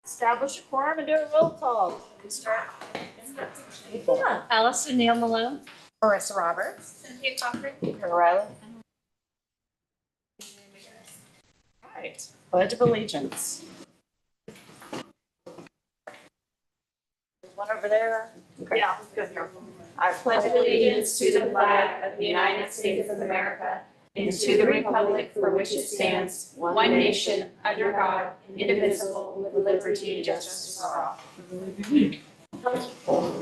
Establish a quorum and do a roll call. We start. Allison Neal Malone. Marissa Roberts. Cynthia Cochran. Peter Riley. All right. Pledge of Allegiance. There's one over there. Okay. Yeah, good here. I Pledge allegiance to the flag of the United States of America and to the republic for which it stands, one nation, under God, indivisible, with liberty and justice for all. All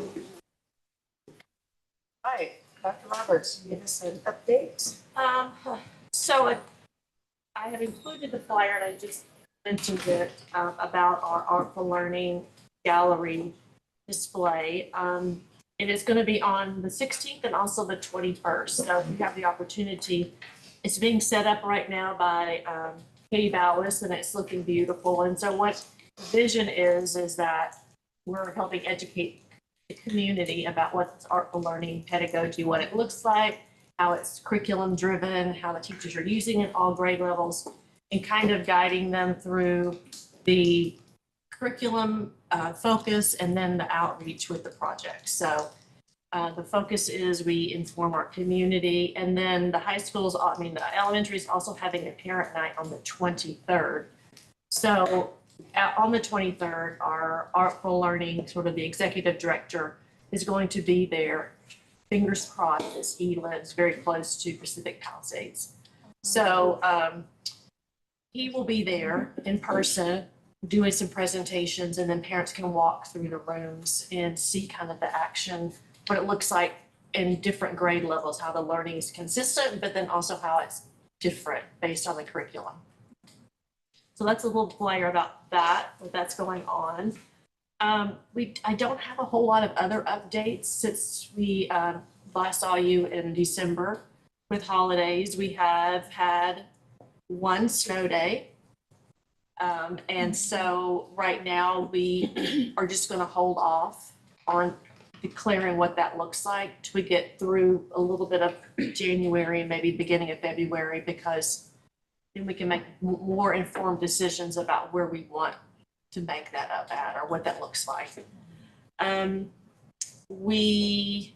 right, Dr. Roberts, give us an update. So I have included the flyer, and I just mentioned it about our Artful Learning Gallery display. It is going to be on the 16th and also the 21st. So if you have the opportunity, it's being set up right now by Katie Ballas, and it's looking beautiful. And so what the vision is that we're helping educate the community about what's artful learning pedagogy, what it looks like, how it's curriculum driven, how the teachers are using it, all grade levels, and kind of guiding them through the curriculum focus and then the outreach with the project. So the focus is we inform our community, and then the high schools, the elementary is also having a parent night on the 23rd. So on the 23rd, our Artful Learning, sort of the executive director, is going to be there, fingers crossed, as he lives very close to Pacific Palisades. So he will be there in person doing some presentations, and then parents can walk through the rooms and see kind of the action, what it looks like in different grade levels, how the learning is consistent, but then also how it's different based on the curriculum. So that's a little flyer about that's going on. I don't have a whole lot of other updates since we last saw you in December with holidays. We have had one snow day. And so right now we are just going to hold off on declaring what that looks like till we get through a little bit of January and maybe beginning of February, because then we can make more informed decisions about where we want to make that up at or what that looks like. I'm trying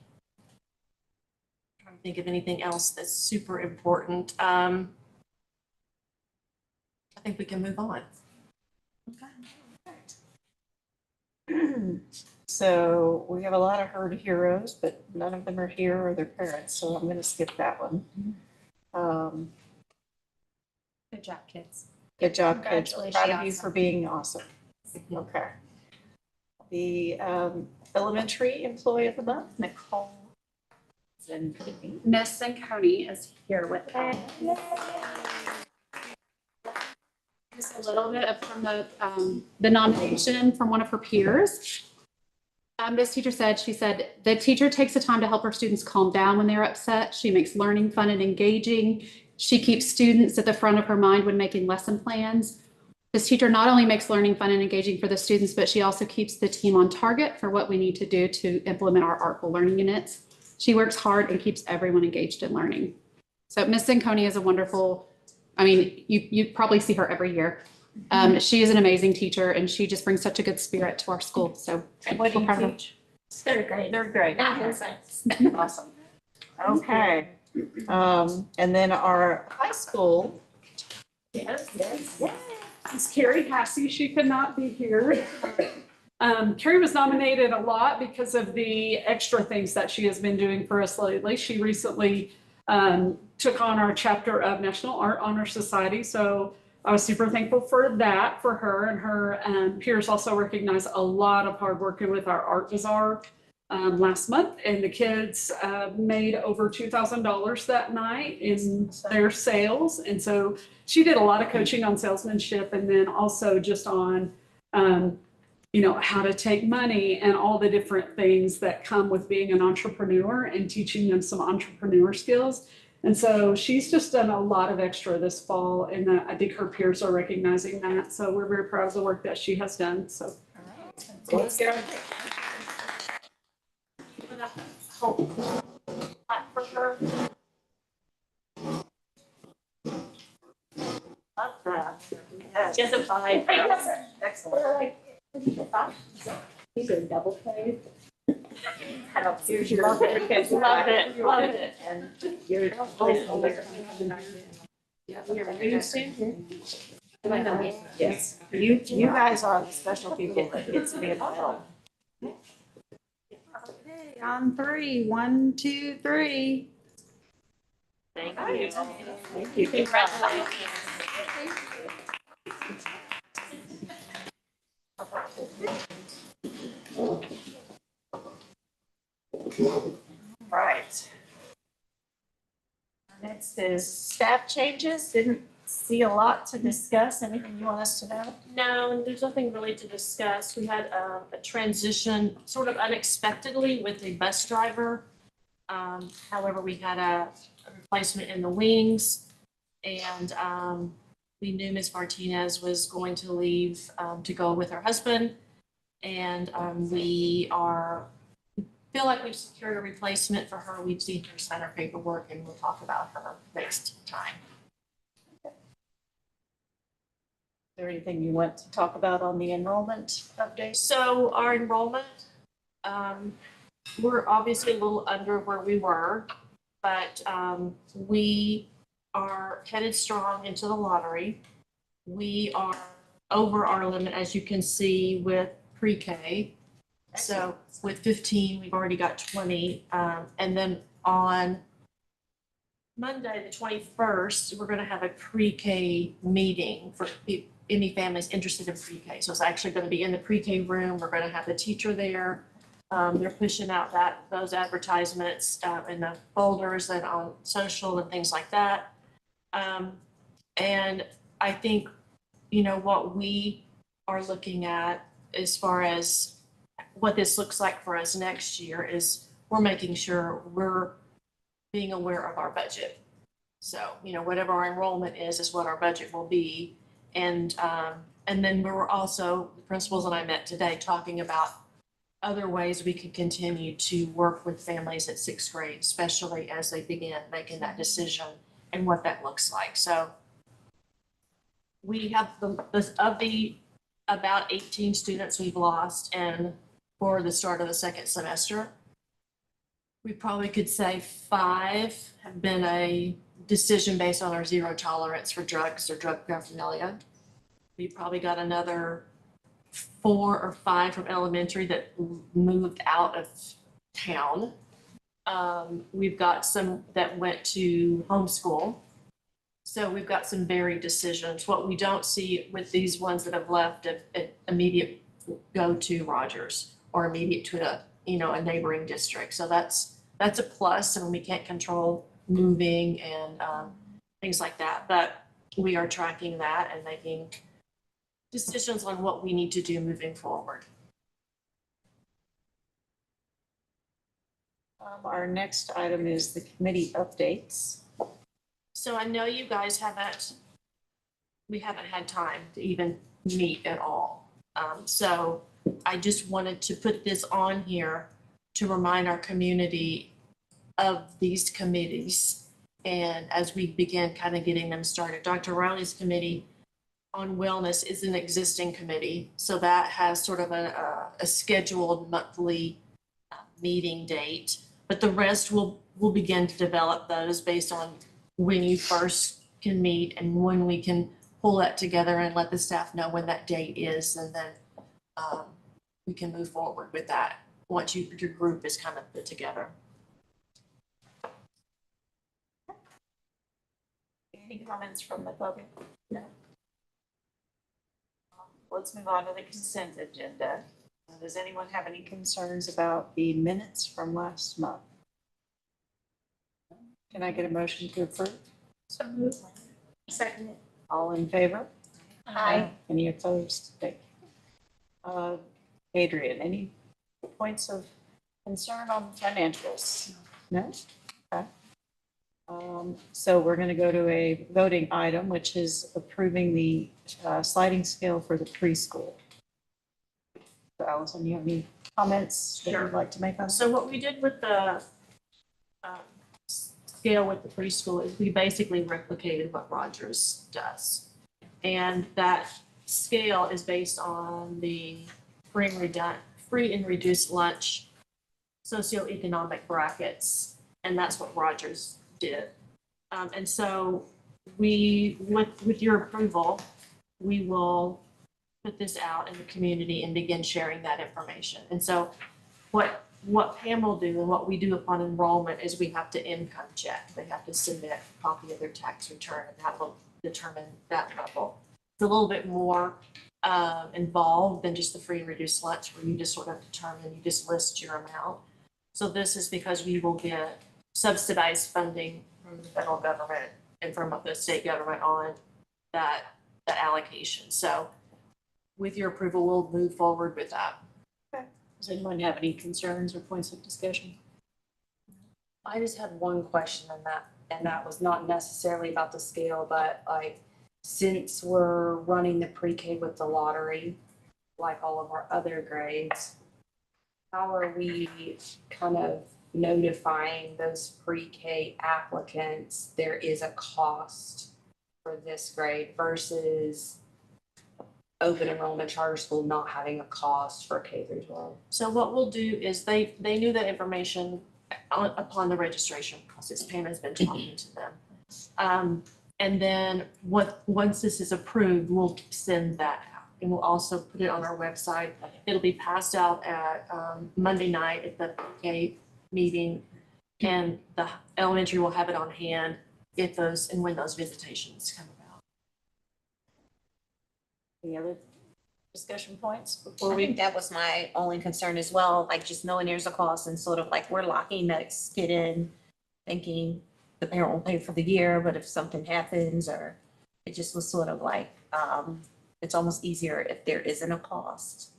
to think of anything else that's super important. I think we can move on. Okay. So we have a lot of herd heroes, but none of them are here or their parents, so I'm going to skip that one. Good job, kids. Good job, kids. Proud of you Congratulations. for being awesome. Okay. The elementary employee of the month, Nicole. Miss Zanconi is here with us. Just a little bit from the nomination from one of her peers. This teacher said, the teacher takes the time to help her students calm down when they're upset. She makes learning fun and engaging. She keeps students at the front of her mind when making lesson plans. This teacher not only makes learning fun and engaging for the students, but she also keeps the team on target for what we need to do to implement our artful learning units. She works hard and keeps everyone engaged in learning. So Miss Zanconi is a wonderful, you probably see her every year. She is an amazing teacher, and she just brings such a good spirit to our school. So what do you teach? Third grade. Third grade. Science. Awesome. Okay. And then our high school. Yes. Miss Carrie Hassey, she could not be here. Carrie was nominated a lot because of the extra things that she has been doing for us lately. She recently took on our chapter of National Art Honor Society. So I was super thankful for that for her, and her peers also recognized a lot of hard work with our art bazaar last month, and the kids made over $2,000 that night in their sales. And so she did a lot of coaching on salesmanship, and then also just on how to take money and all the different things that come with being an entrepreneur and teaching them some entrepreneur skills. And so she's just done a lot of extra this fall, and I think her peers are recognizing that. So we're very proud of the work that she has done. So let's go. Love that. Yes. She has a 5. Excellent. These are double paid. Here's your. Love it, love it. And your placeholder. Yes, you guys are the special people that gets to be in the middle. Okay, on three, 1, 2, 3. Thank you. Thank you. Congratulations. Right. Next is staff changes. Didn't see a lot to discuss. Anything you want us to know? No, there's nothing really to discuss. We had a transition sort of unexpectedly with a bus driver. However, we had a replacement in the wings, and we knew Ms. Martinez was going to leave to go with her husband. And we feel like we've secured a replacement for her. We've seen her sign her paperwork, and we'll talk about her next time. Is there anything you want to talk about on the enrollment update? So our enrollment, we're obviously a little under where we were, but we are headed strong into the lottery. We are over our limit, as you can see, with pre-K. So with 15, we've already got 20. And then on Monday, the 21st, we're going to have a pre-K meeting for any families interested in pre-K. So it's actually going to be in the pre-K room. We're going to have the teacher there. They're pushing out those advertisements in the folders and on social and things like that. And I think, what we are looking at as far as what this looks like for us next year is we're making sure we're being aware of our budget. So, whatever our enrollment is what our budget will be. And then we were also, the principals and I met today talking about other ways we could continue to work with families at 6th grade, especially as they begin making that decision and what that looks like. So we have of the about 18 students we've lost, and for the start of the second semester, we probably could say 5 have been a decision based on our 0 tolerance for drugs or drug paraphernalia. We probably got another 4 or 5 from elementary that moved out of town. We've got some that went to homeschool. So we've got some varied decisions. What we don't see with these ones that have left immediate go to Rogers or immediate to a neighboring district. So that's a plus, and we can't control moving and things like that. But we are tracking that and making decisions on what we need to do moving forward. Our next item is the committee updates. So I know you guys we haven't had time to even meet at all. So I just wanted to put this on here to remind our community of these committees. And as we begin kind of getting them started, Dr. Riley's committee on wellness is an existing committee. So that has sort of a scheduled monthly meeting date, but the rest will begin to develop those based on when you first can meet and when we can pull that together and let the staff know when that date is, and then we can move forward with that once your group is kind of put together. Any comments from the public? No. Let's move on to the consent agenda. Does anyone have any concerns about the minutes from last month? Can I get a motion to approve? So move. Second. All in favor? Aye. Any opposed? Thank you. Adrian, any points of concern on financials? No? Okay. So we're going to go to a voting item, which is approving the sliding scale for the preschool. So Allison, you have any comments that you'd like to make on that? So what we did with the scale with the preschool is we basically replicated what Rogers does. And that scale is based on the free and reduced lunch socioeconomic brackets, and that's what Rogers did. And so with your approval, we will put this out in the community and begin sharing that information. And so what Pam will do and what we do upon enrollment is we have to income check. They have to submit a copy of their tax return, and that will determine that level. It's a little bit more involved than just the free and reduced lunch, where you just sort of determine, you just list your amount. So this is because we will get subsidized funding from the federal government and from the state government on that allocation. So with your approval, we'll move forward with that. Does anyone have any concerns or points of discussion? I just had one question on that, and that was not necessarily about the scale, but like, since we're running the pre-K with the lottery, like all of our other grades, how are we kind of notifying those pre-K applicants there is a cost for this grade versus open enrollment charter school not having a cost for K through 12? So what we'll do is they knew that information upon the registration process. Pam has been talking to them. And then once this is approved, we'll send that out. And we'll also put it on our website. It'll be passed out at Monday night at the PK meeting. And the elementary will have it on hand if those and when those visitations come about. Any other discussion points I before we? think that was my only concern as well, like just knowing there's a cost and sort of like we're locking that kid in, thinking the parent will pay for the year, but if something happens or it just was sort of like, it's almost easier if there isn't a cost.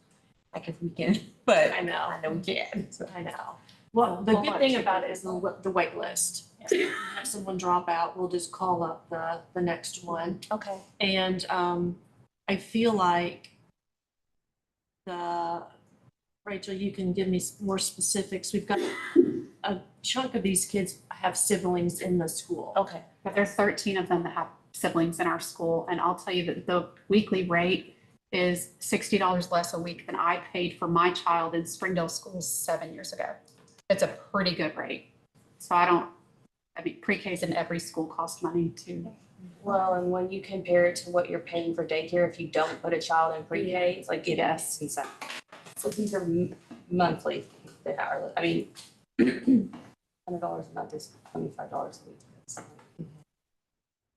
Like if we can, but I know. I know we can. So. I know. Well, the good thing about it is the wait list. If someone drop out, we'll just call up the next one. Okay. And I feel like Rachel, you can give me more specifics. We've got a chunk of these kids have siblings in the school. Okay. But there's 13 of them that have siblings in our school, and I'll tell you that the weekly rate is $60 less a week than I paid for my child in Springdale schools 7 years ago. It's a pretty good rate. So I mean, pre-Ks in every school cost money too. Well, and when you compare it to what you're paying for daycare, if you don't put a child in pre-K, it's like, Yes. so these are monthly, that are, I mean, $100 a month is $25 a week.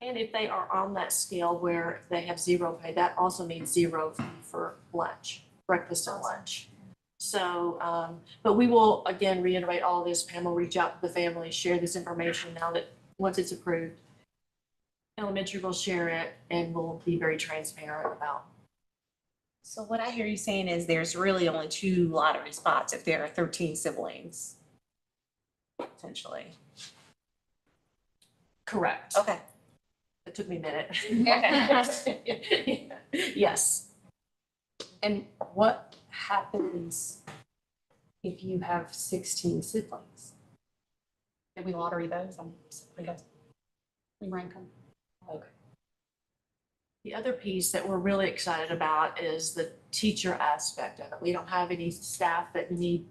And if they are on that scale where they have zero pay, that also means zero fee for lunch, breakfast and lunch. So, but we will again reiterate all this. Pam will reach out to the family, share this information now that once it's approved. Elementary will share it and we'll be very transparent about. So what I hear you saying is there's really only 2 lottery spots if there are 13 siblings. Potentially. Correct. Okay. It took me a minute. Okay. Yes. And what happens if you have 16 siblings? Did we lottery those? We rank them. Okay. The other piece that we're really excited about is the teacher aspect of it. We don't have any staff that need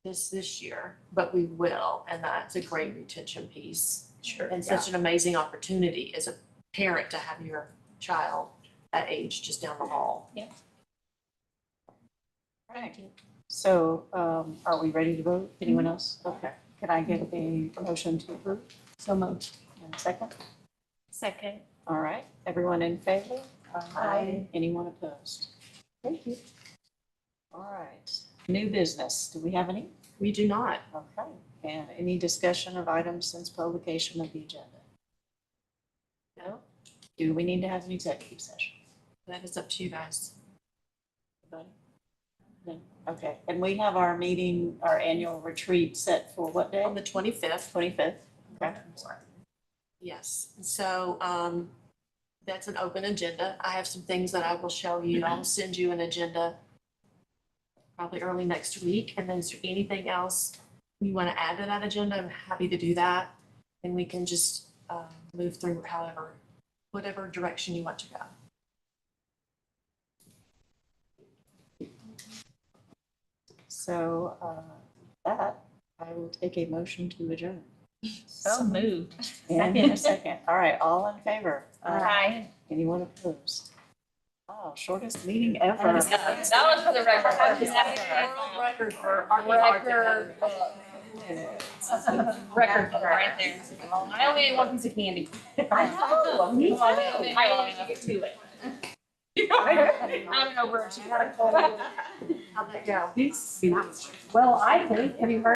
this year, but we will, and that's a great retention piece. Sure. And such an amazing opportunity as a parent to have your child that age just down the hall. Right. So, are we ready to vote? Anyone else? Okay. Can I get a motion to approve? So moved. And a second? Second. All right. Everyone in favor? Aye. Anyone opposed? Thank you. All right. New business. Do we have any? We do not. Okay. And any discussion of items since publication of the agenda? No? Do we need to have an executive session? That is up to you guys. Anybody? No? Okay. And we have our meeting, our annual retreat set for what day? On the 25th. 25th. Okay. Yes. So that's an open agenda. I have some things that I will show you. I'll send you an agenda probably early next week. And then is there anything else you want to add to that agenda? I'm happy to do that. And we can just move through whatever direction you want to go. So, that, I will take a motion to adjourn. So moved. And a second. All right, all in favor? Aye. Anyone opposed? Oh, shortest meeting ever. That was for the record. World record for record. Record right there. I only ate one piece of candy. I know, me too. I only get to it. I don't know where she had a cold. How'd that go? These, Well, I think, have you heard?